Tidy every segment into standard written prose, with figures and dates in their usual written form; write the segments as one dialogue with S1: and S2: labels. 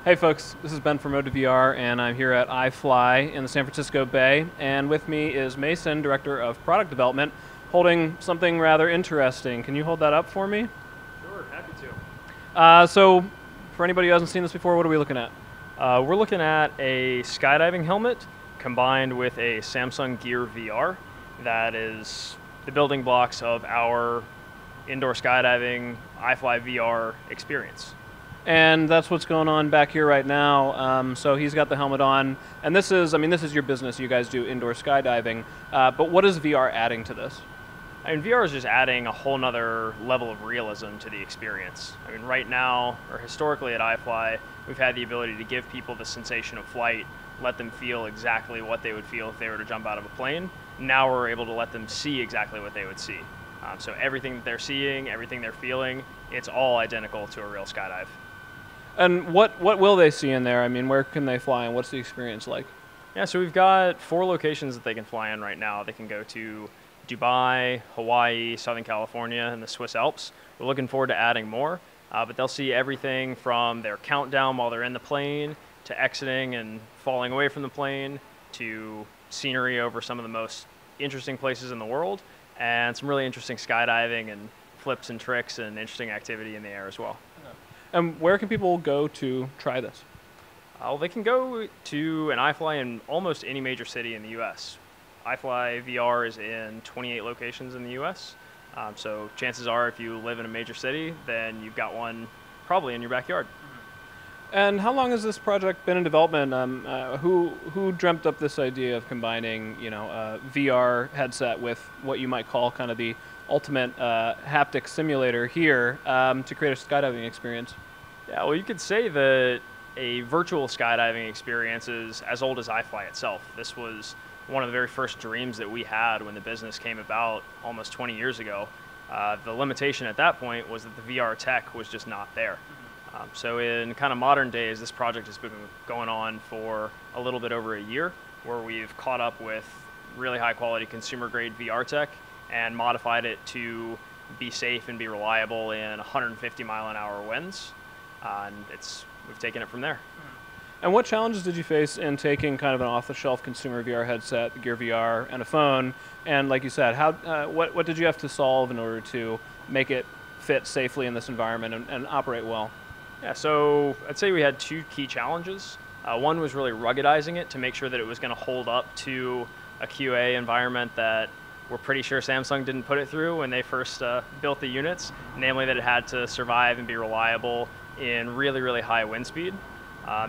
S1: Hey folks, this is Ben from Road to VR, and I'm here at iFLY in the San Francisco Bay, and with me is Mason, Director of Product Development, holding something rather interesting. Can you hold that up for me?
S2: Sure, happy to.
S1: So, for anybody who hasn't seen this before, what are we looking at?
S2: We're looking at a skydiving helmet combined with a Samsung Gear VR. That is the building blocks of our indoor skydiving iFLY VR experience.
S1: And that's what's going on back here right now. So he's got the helmet on, and this is your business. You guys do indoor skydiving, but what is VR adding to this?
S2: I mean, VR is just adding a whole nother level of realism to the experience. I mean, right now, or historically at iFLY, we've had the ability to give people the sensation of flight, let them feel exactly what they would feel if they were to jump out of a plane. Now we're able to let them see exactly what they would see. So everything that they're seeing, everything they're feeling, it's all identical to a real skydive.
S1: And what will they see in there? I mean, where can they fly, and what's the experience like?
S2: Yeah, so we've got 4 locations that they can fly in right now. They can go to Dubai, Hawaii, Southern California, and the Swiss Alps. We're looking forward to adding more, but they'll see everything from their countdown while they're in the plane, to exiting and falling away from the plane, to scenery over some of the most interesting places in the world, and some really interesting skydiving and flips and tricks and interesting activity in the air as well.
S1: And where can people go to try this?
S2: Well, they can go to an iFLY in almost any major city in the U.S. iFLY VR is in 28 locations in the U.S. So chances are, if you live in a major city, then you've got one probably in your backyard.
S1: And how long has this project been in development? Who dreamt up this idea of combining, a VR headset with what you might call kind of the ultimate haptic simulator here to create a skydiving experience?
S2: Yeah, well, you could say that a virtual skydiving experience is as old as iFLY itself. This was one of the very first dreams that we had when the business came about almost 20 years ago. The limitation at that point was that the VR tech was just not there. So in kind of modern days, this project has been going on for a little bit over a year, where we've caught up with really high quality consumer grade VR tech and modified it to be safe and be reliable in 150 mile an hour winds. And we've taken it from there.
S1: And what challenges did you face in taking kind of an off-the-shelf consumer VR headset, the Gear VR, and a phone? And like you said, what did you have to solve in order to make it fit safely in this environment and operate well?
S2: Yeah, so I'd say we had 2 key challenges. One was really ruggedizing it to make sure that it was going to hold up to a QA environment that we're pretty sure Samsung didn't put it through when they first built the units, namely that it had to survive and be reliable in really, really high wind speed.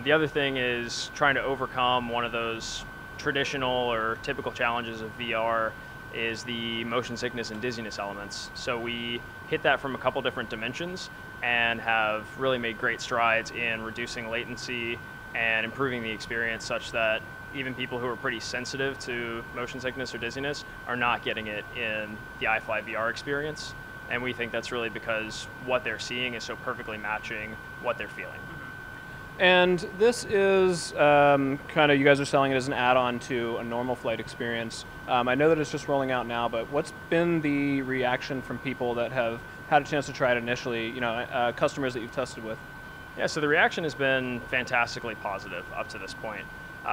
S2: The other thing is trying to overcome one of those traditional or typical challenges of VR is the motion sickness and dizziness elements. So we hit that from a couple different dimensions and have really made great strides in reducing latency and improving the experience such that even people who are pretty sensitive to motion sickness or dizziness are not getting it in the iFLY VR experience. And we think that's really because what they're seeing is so perfectly matching what they're feeling.
S1: And this is kind of, you guys are selling it as an add-on to a normal flight experience. I know that it's just rolling out now, but what's been the reaction from people that have had a chance to try it initially, customers that you've tested with?
S2: Yeah, so the reaction has been fantastically positive up to this point.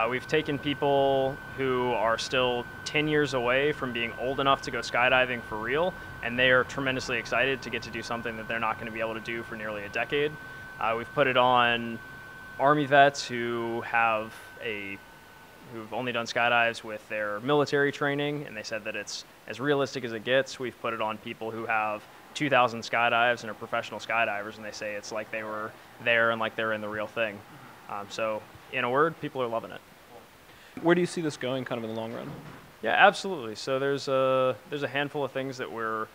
S2: We've taken people who are still 10 years away from being old enough to go skydiving for real, and they are tremendously excited to get to do something that they're not going to be able to do for nearly a decade. We've put it on Army vets who've only done skydives with their military training, and they said that it's as realistic as it gets. We've put it on people who have 2,000 skydives and are professional skydivers, and they say it's like they were there and like they're in the real thing. So in a word, people are loving it.
S1: Where do you see this going kind of in the long run?
S2: Yeah, absolutely. So there's a handful of things that we're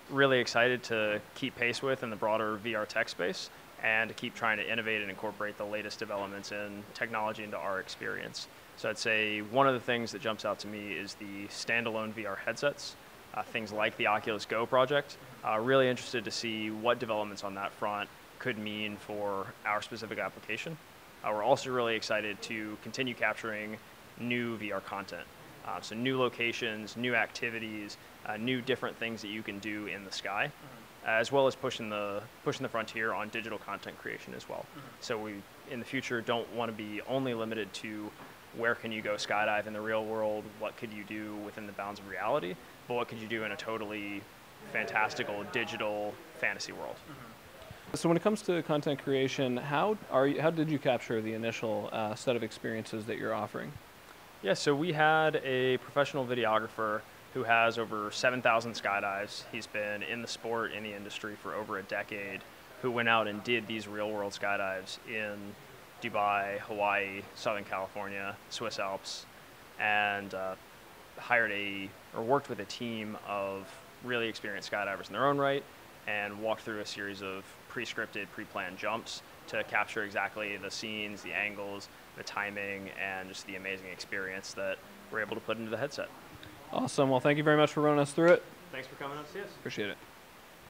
S2: really excited to keep pace with in the broader VR tech space, and to keep trying to innovate and incorporate the latest developments in technology into our experience. So I'd say one of the things that jumps out to me is the standalone VR headsets, things like the Oculus Go project. Really interested to see what developments on that front could mean for our specific application. We're also really excited to continue capturing new VR content. So new locations, new activities, new different things that you can do in the sky. as well as pushing the frontier on digital content creation as well. So we, in the future, don't want to be only limited to where can you go skydive in the real world, what could you do within the bounds of reality, but what could you do in a totally fantastical digital fantasy world.
S1: So when it comes to content creation, how did you capture the initial set of experiences that you're offering?
S2: Yeah, so we had a professional videographer who has over 7,000 skydives. He's been in the sport, in the industry for over a decade, who went out and did these real-world skydives in Dubai, Hawaii, Southern California, Swiss Alps, and worked with a team of really experienced skydivers in their own right, and walked through a series of pre-scripted, pre-planned jumps to capture exactly the scenes, the angles, the timing, and just the amazing experience that we're able to put into the headset.
S1: Awesome. Well, thank you very much for running us through it.
S2: Thanks for coming up to see us.
S1: Appreciate it.